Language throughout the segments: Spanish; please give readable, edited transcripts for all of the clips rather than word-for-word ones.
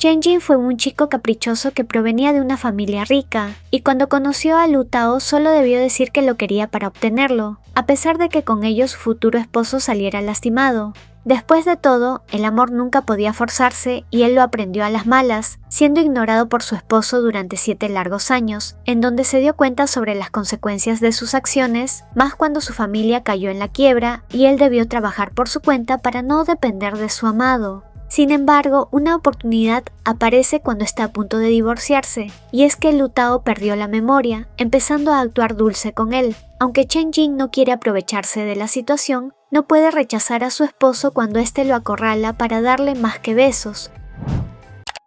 Chen Jin fue un chico caprichoso que provenía de una familia rica, y cuando conoció a Lu Tao solo debió decir que lo quería para obtenerlo, a pesar de que con ello su futuro esposo saliera lastimado. Después de todo, el amor nunca podía forzarse y él lo aprendió a las malas, siendo ignorado por su esposo durante 7 largos años, en donde se dio cuenta sobre las consecuencias de sus acciones, más cuando su familia cayó en la quiebra y él debió trabajar por su cuenta para no depender de su amado. Sin embargo, una oportunidad aparece cuando está a punto de divorciarse, y es que Lu Tao perdió la memoria, empezando a actuar dulce con él. Aunque Chen Jin no quiere aprovecharse de la situación, no puede rechazar a su esposo cuando éste lo acorrala para darle más que besos.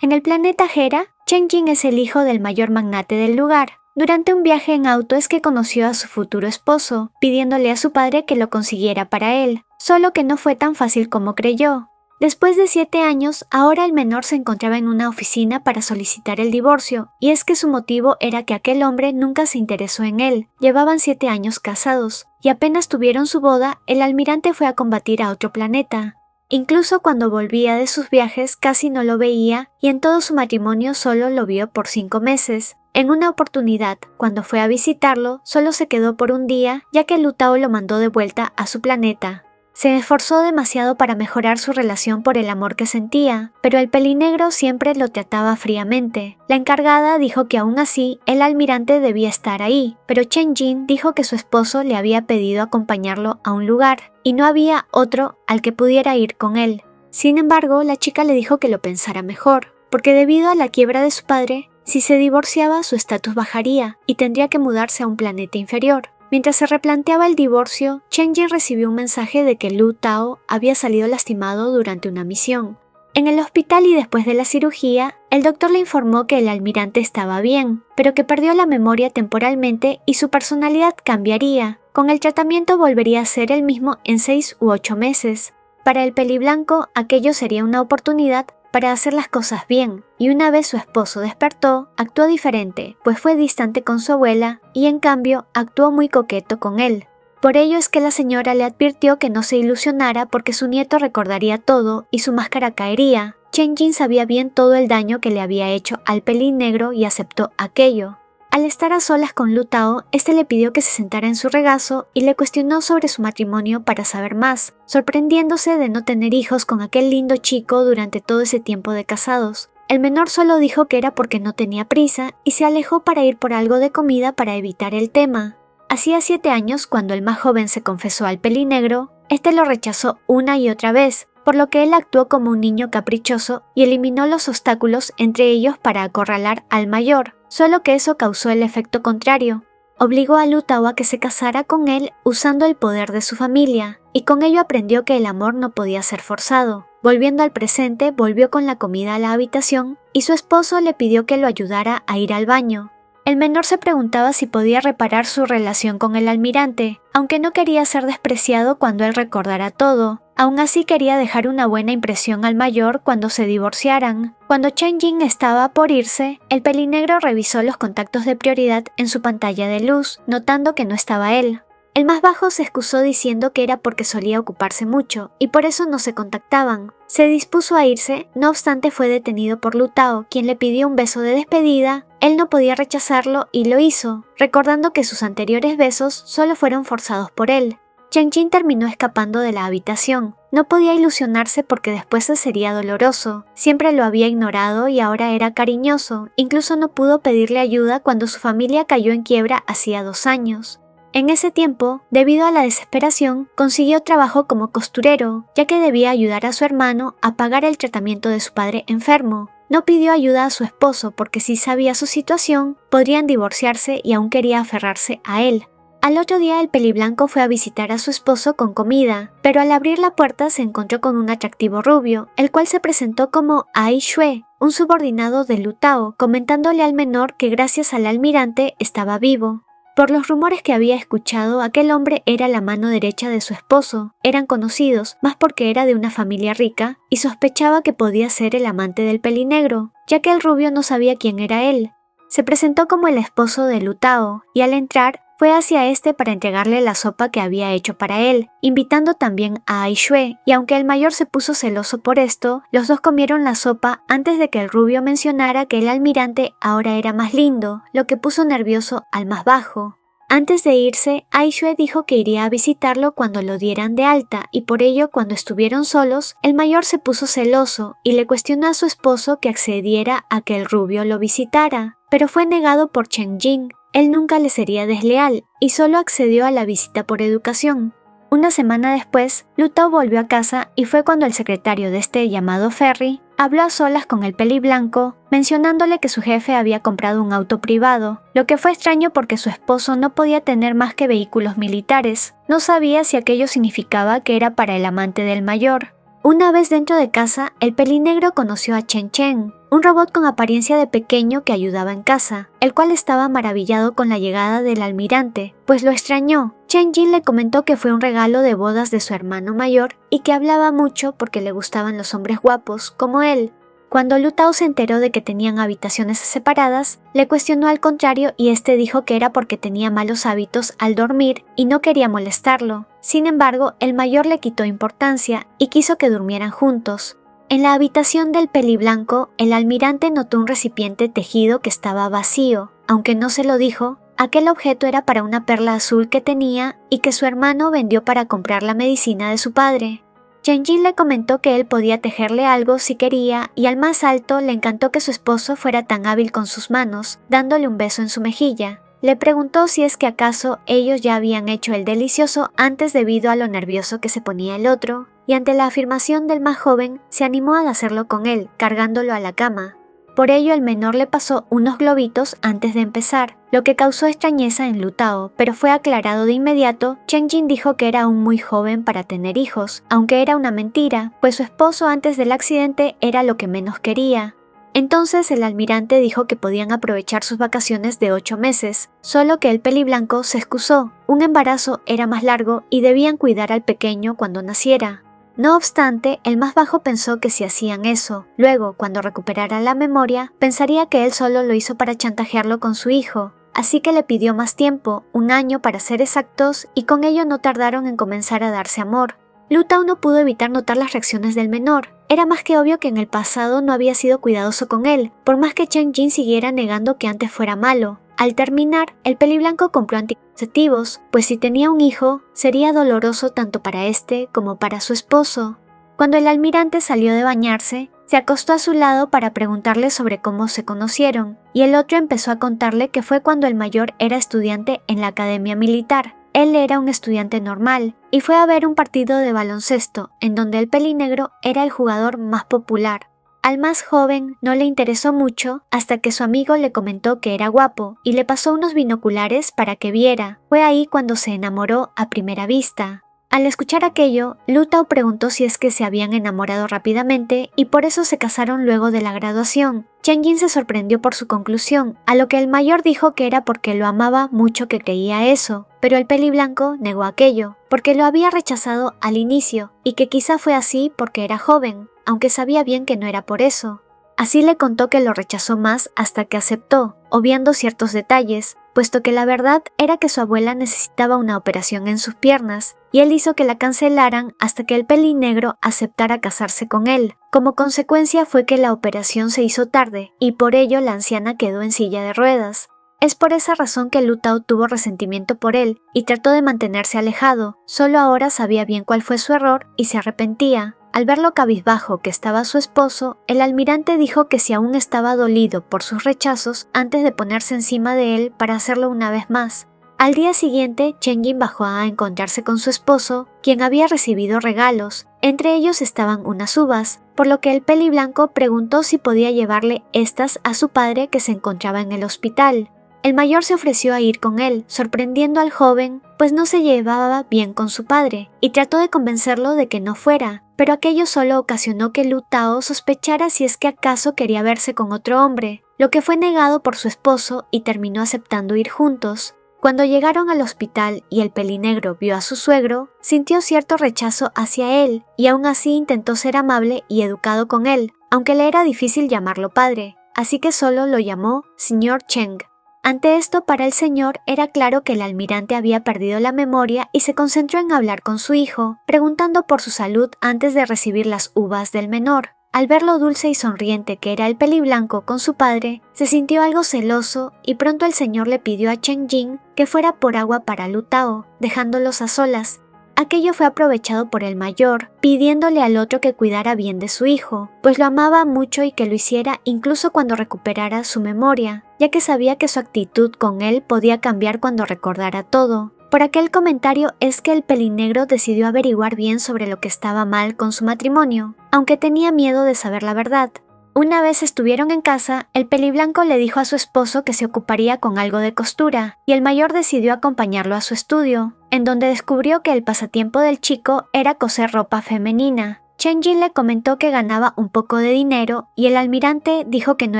En el planeta Hera, Chen Jin es el hijo del mayor magnate del lugar. Durante un viaje en auto es que conoció a su futuro esposo, pidiéndole a su padre que lo consiguiera para él, solo que no fue tan fácil como creyó. Después de 7 años, ahora el menor se encontraba en una oficina para solicitar el divorcio, y es que su motivo era que aquel hombre nunca se interesó en él. Llevaban 7 años casados, y apenas tuvieron su boda, el almirante fue a combatir a otro planeta. Incluso cuando volvía de sus viajes casi no lo veía, y en todo su matrimonio solo lo vio por 5 meses. En una oportunidad, cuando fue a visitarlo, solo se quedó por un día, ya que Lu Tao lo mandó de vuelta a su planeta. Se esforzó demasiado para mejorar su relación por el amor que sentía, pero el pelinegro siempre lo trataba fríamente. La encargada dijo que aún así el almirante debía estar ahí, pero Chen Jin dijo que su esposo le había pedido acompañarlo a un lugar, y no había otro al que pudiera ir con él. Sin embargo, la chica le dijo que lo pensara mejor, porque debido a la quiebra de su padre, si se divorciaba su estatus bajaría y tendría que mudarse a un planeta inferior. Mientras se replanteaba el divorcio, Chen Jin recibió un mensaje de que Lu Tao había salido lastimado durante una misión. En el hospital y después de la cirugía, el doctor le informó que el almirante estaba bien, pero que perdió la memoria temporalmente y su personalidad cambiaría. Con el tratamiento volvería a ser el mismo en 6 u 8 meses. Para el peliblanco, aquello sería una oportunidad para hacer las cosas bien, y una vez su esposo despertó, actuó diferente, pues fue distante con su abuela y en cambio actuó muy coqueto con él. Por ello es que la señora le advirtió que no se ilusionara porque su nieto recordaría todo y su máscara caería. Chen Jin sabía bien todo el daño que le había hecho al pelín negro y aceptó aquello. Al estar a solas con Lu Tao, este le pidió que se sentara en su regazo y le cuestionó sobre su matrimonio para saber más, sorprendiéndose de no tener hijos con aquel lindo chico durante todo ese tiempo de casados. El menor solo dijo que era porque no tenía prisa y se alejó para ir por algo de comida para evitar el tema. Hacía 7 años cuando el más joven se confesó al pelinegro, este lo rechazó una y otra vez, por lo que él actuó como un niño caprichoso y eliminó los obstáculos entre ellos para acorralar al mayor, solo que eso causó el efecto contrario. Obligó a Lu Tao a que se casara con él usando el poder de su familia, y con ello aprendió que el amor no podía ser forzado. Volviendo al presente, volvió con la comida a la habitación y su esposo le pidió que lo ayudara a ir al baño. El menor se preguntaba si podía reparar su relación con el almirante, aunque no quería ser despreciado cuando él recordara todo. Aún así quería dejar una buena impresión al mayor cuando se divorciaran. Cuando Chen Jin estaba por irse, el pelinegro revisó los contactos de prioridad en su pantalla de luz, notando que no estaba él. El más bajo se excusó diciendo que era porque solía ocuparse mucho, y por eso no se contactaban. Se dispuso a irse, no obstante fue detenido por Lu Tao, quien le pidió un beso de despedida. Él no podía rechazarlo y lo hizo, recordando que sus anteriores besos solo fueron forzados por él. Chen Jin terminó escapando de la habitación. No podía ilusionarse porque después sería doloroso. Siempre lo había ignorado y ahora era cariñoso. Incluso no pudo pedirle ayuda cuando su familia cayó en quiebra hacía 2 años. En ese tiempo, debido a la desesperación, consiguió trabajo como costurero, ya que debía ayudar a su hermano a pagar el tratamiento de su padre enfermo. No pidió ayuda a su esposo porque si sabía su situación, podrían divorciarse y aún quería aferrarse a él. Al otro día el peliblanco fue a visitar a su esposo con comida, pero al abrir la puerta se encontró con un atractivo rubio, el cual se presentó como Ai Xue, un subordinado de Lu Tao, comentándole al menor que gracias al almirante estaba vivo. Por los rumores que había escuchado, aquel hombre era la mano derecha de su esposo. Eran conocidos, más porque era de una familia rica, y sospechaba que podía ser el amante del pelinegro, ya que el rubio no sabía quién era él. Se presentó como el esposo de Lu Tao, y al entrar, fue hacia este para entregarle la sopa que había hecho para él, invitando también a Aishue, y aunque el mayor se puso celoso por esto, los dos comieron la sopa antes de que el rubio mencionara que el almirante ahora era más lindo, lo que puso nervioso al más bajo. Antes de irse, Aishue dijo que iría a visitarlo cuando lo dieran de alta y por ello cuando estuvieron solos, el mayor se puso celoso y le cuestionó a su esposo que accediera a que el rubio lo visitara, pero fue negado por Chen Jin. Él nunca le sería desleal y solo accedió a la visita por educación. Una semana después, Lu Tao volvió a casa y fue cuando el secretario de este llamado Ferry habló a solas con el peliblanco, mencionándole que su jefe había comprado un auto privado, lo que fue extraño porque su esposo no podía tener más que vehículos militares. No sabía si aquello significaba que era para el amante del mayor. Una vez dentro de casa, el pelinegro conoció a Chen Chen, un robot con apariencia de pequeño que ayudaba en casa, el cual estaba maravillado con la llegada del almirante, pues lo extrañó. Chen Jin le comentó que fue un regalo de bodas de su hermano mayor y que hablaba mucho porque le gustaban los hombres guapos como él. Cuando Lu Tao se enteró de que tenían habitaciones separadas, le cuestionó al contrario y este dijo que era porque tenía malos hábitos al dormir y no quería molestarlo. Sin embargo, el mayor le quitó importancia y quiso que durmieran juntos. En la habitación del peliblanco, el almirante notó un recipiente tejido que estaba vacío. Aunque no se lo dijo, aquel objeto era para una perla azul que tenía y que su hermano vendió para comprar la medicina de su padre. Chen Jin le comentó que él podía tejerle algo si quería y al más alto le encantó que su esposo fuera tan hábil con sus manos, dándole un beso en su mejilla. Le preguntó si es que acaso ellos ya habían hecho el delicioso antes debido a lo nervioso que se ponía el otro, y ante la afirmación del más joven, se animó a hacerlo con él, cargándolo a la cama. Por ello el menor le pasó unos globitos antes de empezar, lo que causó extrañeza en Lu Tao, pero fue aclarado de inmediato. Chen Jin dijo que era aún muy joven para tener hijos, aunque era una mentira, pues su esposo antes del accidente era lo que menos quería. Entonces el almirante dijo que podían aprovechar sus vacaciones de 8 meses, solo que el peliblanco se excusó. Un embarazo era más largo y debían cuidar al pequeño cuando naciera. No obstante, el más bajo pensó que si hacían eso, luego, cuando recuperara la memoria, pensaría que él solo lo hizo para chantajearlo con su hijo, así que le pidió más tiempo, 1 año para ser exactos, y con ello no tardaron en comenzar a darse amor. Lu Tao no pudo evitar notar las reacciones del menor. Era más que obvio que en el pasado no había sido cuidadoso con él, por más que Chen Jin siguiera negando que antes fuera malo. Al terminar, el peliblanco compró anticonceptivos, pues si tenía un hijo, sería doloroso tanto para este como para su esposo. Cuando el almirante salió de bañarse, se acostó a su lado para preguntarle sobre cómo se conocieron, y el otro empezó a contarle que fue cuando el mayor era estudiante en la academia militar. Él era un estudiante normal, y fue a ver un partido de baloncesto, en donde el pelinegro era el jugador más popular. Al más joven no le interesó mucho hasta que su amigo le comentó que era guapo y le pasó unos binoculares para que viera. Fue ahí cuando se enamoró a primera vista. Al escuchar aquello, Lu Tao preguntó si es que se habían enamorado rápidamente y por eso se casaron luego de la graduación. Chen Jin se sorprendió por su conclusión, a lo que el mayor dijo que era porque lo amaba mucho que creía eso, pero el peliblanco negó aquello, porque lo había rechazado al inicio y que quizá fue así porque era joven, aunque sabía bien que no era por eso. Así le contó que lo rechazó más hasta que aceptó, obviando ciertos detalles, puesto que la verdad era que su abuela necesitaba una operación en sus piernas, y él hizo que la cancelaran hasta que el pelinegro aceptara casarse con él. Como consecuencia fue que la operación se hizo tarde, y por ello la anciana quedó en silla de ruedas. Es por esa razón que Lu Tao tuvo resentimiento por él y trató de mantenerse alejado. Solo ahora sabía bien cuál fue su error y se arrepentía. Al ver lo cabizbajo que estaba su esposo, el almirante dijo que si aún estaba dolido por sus rechazos antes de ponerse encima de él para hacerlo una vez más. Al día siguiente, Chen Jin bajó a encontrarse con su esposo, quien había recibido regalos. Entre ellos estaban unas uvas, por lo que el peliblanco preguntó si podía llevarle estas a su padre que se encontraba en el hospital. El mayor se ofreció a ir con él, sorprendiendo al joven, pues no se llevaba bien con su padre, y trató de convencerlo de que no fuera, pero aquello solo ocasionó que Lu Tao sospechara si es que acaso quería verse con otro hombre, lo que fue negado por su esposo y terminó aceptando ir juntos. Cuando llegaron al hospital y el pelinegro vio a su suegro, sintió cierto rechazo hacia él, y aún así intentó ser amable y educado con él, aunque le era difícil llamarlo padre, así que solo lo llamó Señor Cheng. Ante esto, para el señor era claro que el almirante había perdido la memoria y se concentró en hablar con su hijo, preguntando por su salud antes de recibir las uvas del menor. Al ver lo dulce y sonriente que era el peliblanco con su padre, se sintió algo celoso y pronto el señor le pidió a Chen Jing que fuera por agua para Lu Tao, dejándolos a solas. Aquello fue aprovechado por el mayor, pidiéndole al otro que cuidara bien de su hijo, pues lo amaba mucho y que lo hiciera incluso cuando recuperara su memoria, ya que sabía que su actitud con él podía cambiar cuando recordara todo. Por aquel comentario es que el pelinegro decidió averiguar bien sobre lo que estaba mal con su matrimonio, aunque tenía miedo de saber la verdad. Una vez estuvieron en casa, el peliblanco le dijo a su esposo que se ocuparía con algo de costura, y el mayor decidió acompañarlo a su estudio, en donde descubrió que el pasatiempo del chico era coser ropa femenina. Chen Jing le comentó que ganaba un poco de dinero y el almirante dijo que no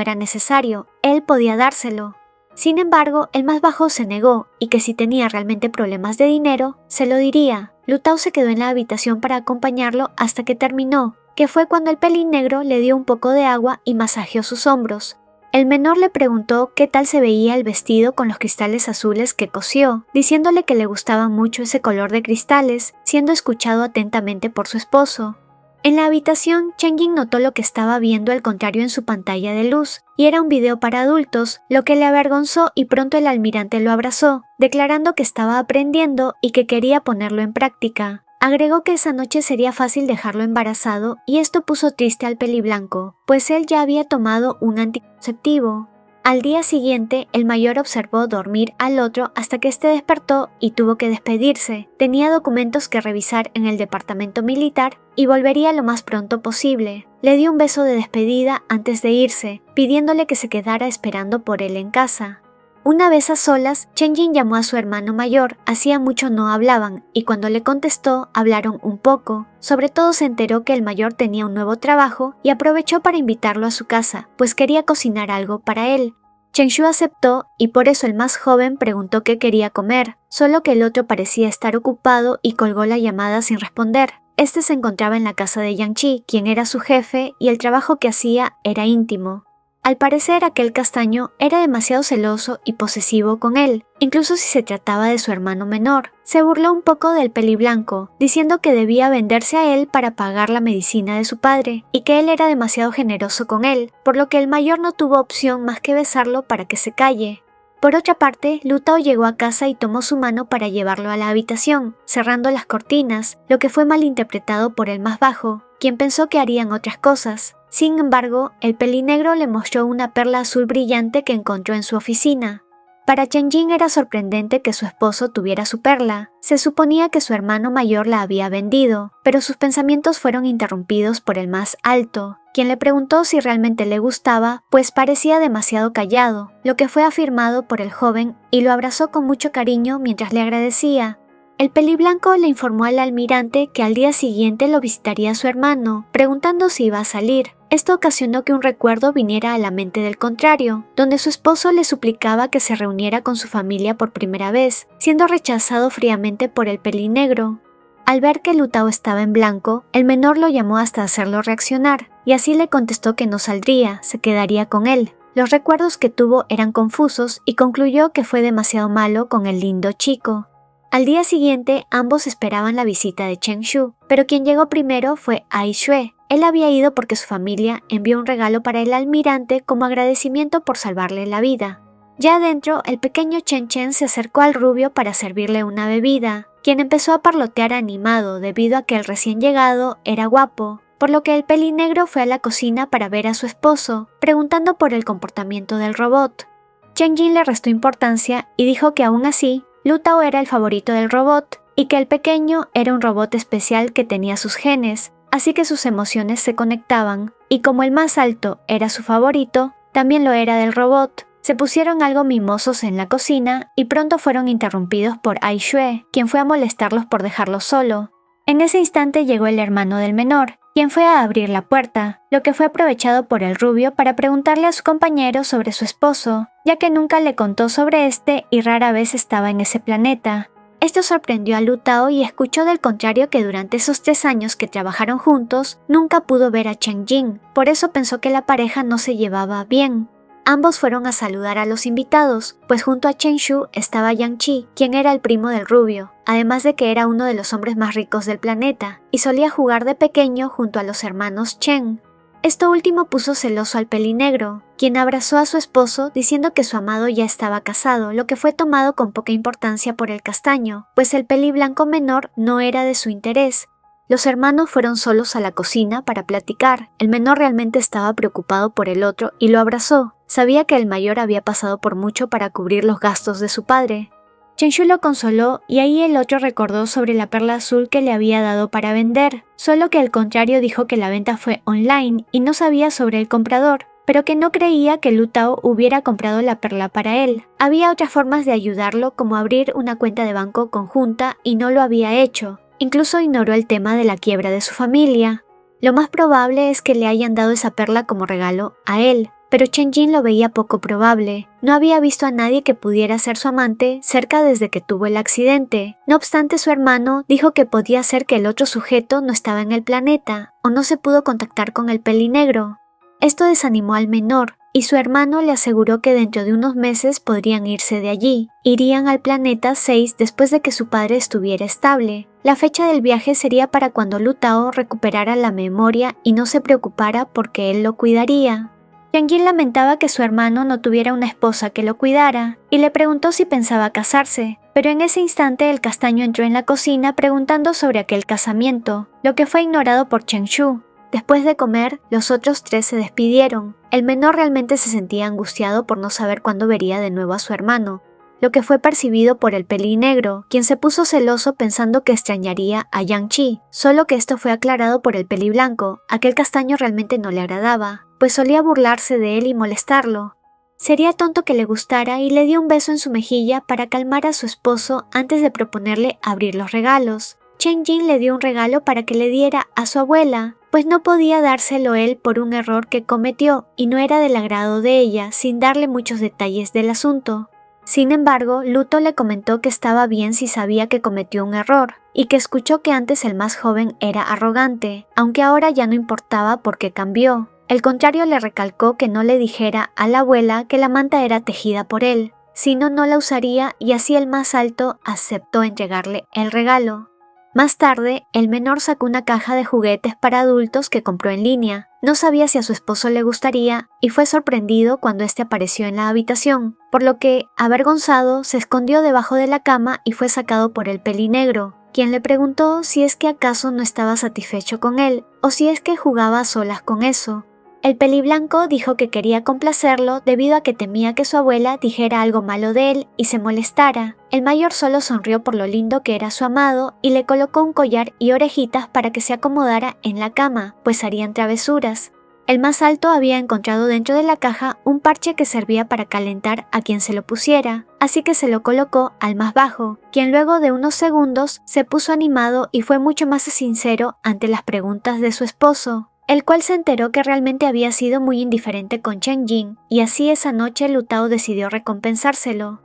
era necesario, él podía dárselo. Sin embargo, el más bajo se negó y que si tenía realmente problemas de dinero, se lo diría. Lu Tao se quedó en la habitación para acompañarlo hasta que terminó, que fue cuando el pelinegro le dio un poco de agua y masajeó sus hombros. El menor le preguntó qué tal se veía el vestido con los cristales azules que cosió, diciéndole que le gustaba mucho ese color de cristales, siendo escuchado atentamente por su esposo. En la habitación, Chen Jing notó lo que estaba viendo al contrario en su pantalla de luz, y era un video para adultos, lo que le avergonzó y pronto el almirante lo abrazó, declarando que estaba aprendiendo y que quería ponerlo en práctica. Agregó que esa noche sería fácil dejarlo embarazado y esto puso triste al peliblanco, pues él ya había tomado un anticonceptivo. Al día siguiente, el mayor observó dormir al otro hasta que éste despertó y tuvo que despedirse. Tenía documentos que revisar en el departamento militar y volvería lo más pronto posible. Le dio un beso de despedida antes de irse, pidiéndole que se quedara esperando por él en casa. Una vez a solas, Chen Jing llamó a su hermano mayor, hacía mucho no hablaban, y cuando le contestó, hablaron un poco. Sobre todo se enteró que el mayor tenía un nuevo trabajo y aprovechó para invitarlo a su casa, pues quería cocinar algo para él. Chen Shu aceptó y por eso el más joven preguntó qué quería comer, solo que el otro parecía estar ocupado y colgó la llamada sin responder. Este se encontraba en la casa de Yang Chi, quien era su jefe, y el trabajo que hacía era íntimo. Al parecer aquel castaño era demasiado celoso y posesivo con él, incluso si se trataba de su hermano menor. Se burló un poco del peliblanco, diciendo que debía venderse a él para pagar la medicina de su padre, y que él era demasiado generoso con él, por lo que el mayor no tuvo opción más que besarlo para que se calle. Por otra parte, Lu Tao llegó a casa y tomó su mano para llevarlo a la habitación, cerrando las cortinas, lo que fue malinterpretado por el más bajo, quien pensó que harían otras cosas. Sin embargo, el pelinegro le mostró una perla azul brillante que encontró en su oficina. Para Chen Jing era sorprendente que su esposo tuviera su perla. Se suponía que su hermano mayor la había vendido, pero sus pensamientos fueron interrumpidos por el más alto, quien le preguntó si realmente le gustaba, pues parecía demasiado callado, lo que fue afirmado por el joven y lo abrazó con mucho cariño mientras le agradecía. El peliblanco le informó al almirante que al día siguiente lo visitaría su hermano, preguntando si iba a salir. Esto ocasionó que un recuerdo viniera a la mente del contrario, donde su esposo le suplicaba que se reuniera con su familia por primera vez, siendo rechazado fríamente por el pelinegro. Al ver que Lu Tao estaba en blanco, el menor lo llamó hasta hacerlo reaccionar, y así le contestó que no saldría, se quedaría con él. Los recuerdos que tuvo eran confusos y concluyó que fue demasiado malo con el lindo chico. Al día siguiente, ambos esperaban la visita de Chen Shu, pero quien llegó primero fue Ai Xue. Él había ido porque su familia envió un regalo para el almirante como agradecimiento por salvarle la vida. Ya adentro, el pequeño Chen Chen se acercó al rubio para servirle una bebida, quien empezó a parlotear animado debido a que el recién llegado era guapo, por lo que el pelinegro fue a la cocina para ver a su esposo, preguntando por el comportamiento del robot. Chen Jing le restó importancia y dijo que aún así, Lu Tao era el favorito del robot y que el pequeño era un robot especial que tenía sus genes, así que sus emociones se conectaban, y como el más alto era su favorito, también lo era del robot. Se pusieron algo mimosos en la cocina y pronto fueron interrumpidos por Ai Xue, quien fue a molestarlos por dejarlo solo. En ese instante llegó el hermano del menor, quien fue a abrir la puerta, lo que fue aprovechado por el rubio para preguntarle a su compañero sobre su esposo, ya que nunca le contó sobre este y rara vez estaba en ese planeta. Esto sorprendió a Lu Tao y escuchó del contrario que durante esos 3 años que trabajaron juntos, nunca pudo ver a Chen Jing, por eso pensó que la pareja no se llevaba bien. Ambos fueron a saludar a los invitados, pues junto a Chen Shu estaba Yang Chi, quien era el primo del rubio, además de que era uno de los hombres más ricos del planeta, y solía jugar de pequeño junto a los hermanos Chen. Esto último puso celoso al pelinegro, quien abrazó a su esposo diciendo que su amado ya estaba casado, lo que fue tomado con poca importancia por el castaño, pues el peliblanco menor no era de su interés. Los hermanos fueron solos a la cocina para platicar. El menor realmente estaba preocupado por el otro y lo abrazó. Sabía que el mayor había pasado por mucho para cubrir los gastos de su padre. Chen Shu lo consoló y ahí el otro recordó sobre la perla azul que le había dado para vender, solo que al contrario dijo que la venta fue online y no sabía sobre el comprador, pero que no creía que Lu Tao hubiera comprado la perla para él. Había otras formas de ayudarlo, como abrir una cuenta de banco conjunta, y no lo había hecho. Incluso ignoró el tema de la quiebra de su familia. Lo más probable es que le hayan dado esa perla como regalo a él, pero Chen Jin lo veía poco probable. No había visto a nadie que pudiera ser su amante cerca desde que tuvo el accidente. No obstante, su hermano dijo que podía ser que el otro sujeto no estaba en el planeta, o no se pudo contactar con el pelinegro. Esto desanimó al menor, y su hermano le aseguró que dentro de unos meses podrían irse de allí. Irían al planeta 6 después de que su padre estuviera estable. La fecha del viaje sería para cuando Lu Tao recuperara la memoria y no se preocupara porque él lo cuidaría. Yang Jin lamentaba que su hermano no tuviera una esposa que lo cuidara, y le preguntó si pensaba casarse, pero en ese instante el castaño entró en la cocina preguntando sobre aquel casamiento, lo que fue ignorado por Chen Shu. Después de comer, los otros tres se despidieron. El menor realmente se sentía angustiado por no saber cuándo vería de nuevo a su hermano, lo que fue percibido por el pelinegro, quien se puso celoso pensando que extrañaría a Yang Chi, solo que esto fue aclarado por el peliblanco. Aquel castaño realmente no le agradaba, pues solía burlarse de él y molestarlo. Sería tonto que le gustara y le dio un beso en su mejilla para calmar a su esposo antes de proponerle abrir los regalos. Chen Jin le dio un regalo para que le diera a su abuela, pues no podía dárselo él por un error que cometió y no era del agrado de ella, sin darle muchos detalles del asunto. Sin embargo, Luto le comentó que estaba bien si sabía que cometió un error, y que escuchó que antes el más joven era arrogante, aunque ahora ya no importaba porque cambió. El contrario le recalcó que no le dijera a la abuela que la manta era tejida por él, si no, no la usaría, y así el más alto aceptó entregarle el regalo. Más tarde, el menor sacó una caja de juguetes para adultos que compró en línea. No sabía si a su esposo le gustaría y fue sorprendido cuando este apareció en la habitación, por lo que, avergonzado, se escondió debajo de la cama y fue sacado por el pelinegro, quien le preguntó si es que acaso no estaba satisfecho con él o si es que jugaba a solas con eso. El peliblanco dijo que quería complacerlo debido a que temía que su abuela dijera algo malo de él y se molestara. El mayor solo sonrió por lo lindo que era su amado y le colocó un collar y orejitas para que se acomodara en la cama, pues harían travesuras. El más alto había encontrado dentro de la caja un parche que servía para calentar a quien se lo pusiera, así que se lo colocó al más bajo, quien luego de unos segundos se puso animado y fue mucho más sincero ante las preguntas de su esposo, el cual se enteró que realmente había sido muy indiferente con Chen Jin, y así esa noche Lu Tao decidió recompensárselo.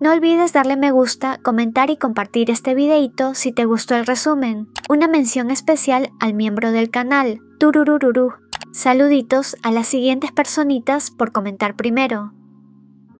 No olvides darle me gusta, comentar y compartir este videito si te gustó el resumen. Una mención especial al miembro del canal, Tururururu. Saluditos a las siguientes personitas por comentar primero.